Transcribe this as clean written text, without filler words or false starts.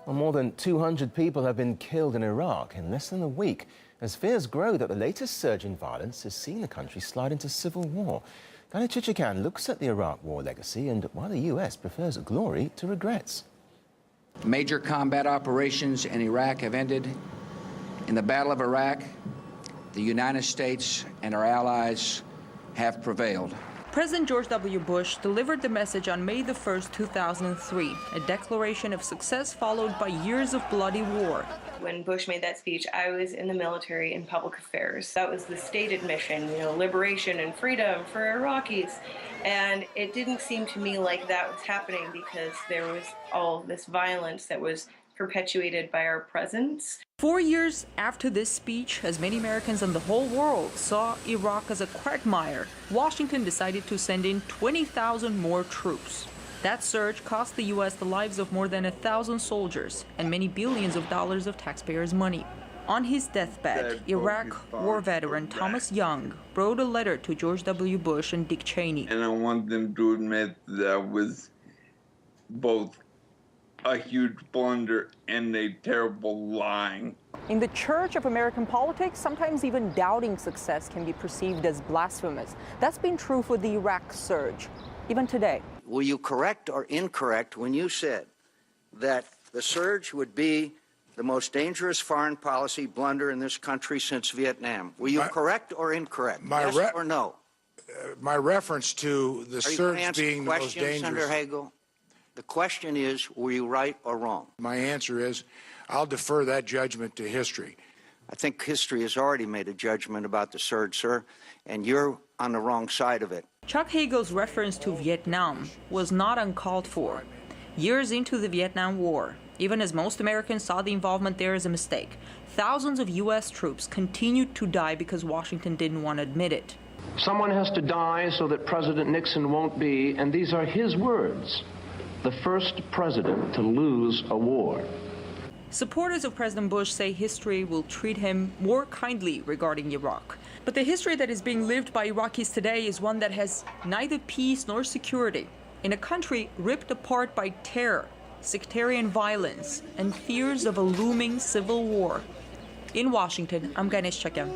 Well, more than 200 people have been killed in Iraq in less than a week as fears grow that the latest surge in violence has seen the country slide into civil war. Dana Chichikan looks at the Iraq war legacy and why the U.S. prefers glory to regrets. Major combat operations in Iraq have ended. In the Battle of Iraq, the United States and our allies have prevailed. President George W. Bush delivered the message on May 1, 2003, a declaration of success followed by years of bloody war. When Bush made that speech, I was in the military in public affairs. That was the stated mission, liberation and freedom for Iraqis. And it didn't seem to me like that was happening because there was all this violence that was perpetuated by our presence. 4 years after this speech, as many Americans in the whole world saw Iraq as a quagmire, Washington decided to send in 20,000 more troops. That surge cost the U.S. the lives of more than 1,000 soldiers and many billions of dollars of taxpayers' money. On his deathbed, Iraq war veteran Thomas Young wrote a letter to George W. Bush and Dick Cheney. And I want them to admit that was both a huge blunder and a terrible lying. In the church of American politics, sometimes even doubting success can be perceived as blasphemous. That's been true for the Iraq surge, even today. Were you correct or incorrect when you said that the surge would be the most dangerous foreign policy blunder in this country since Vietnam? Were you correct or incorrect? Yes or no? My reference to the surge being the most dangerous. Senator Hagel? The question is, were you right or wrong? My answer is, I'll defer that judgment to history. I think history has already made a judgment about the surge, sir, and you're on the wrong side of it. Chuck Hagel's reference to Vietnam was not uncalled for. Years into the Vietnam War, even as most Americans saw the involvement there as a mistake, thousands of U.S. troops continued to die because Washington didn't want to admit it. Someone has to die so that President Nixon won't be, and these are his words, the first president to lose a war. Supporters of President Bush say history will treat him more kindly regarding Iraq. But the history that is being lived by Iraqis today is one that has neither peace nor security in a country ripped apart by terror, sectarian violence, and fears of a looming civil war. In Washington, I'm Ganesh Chakya.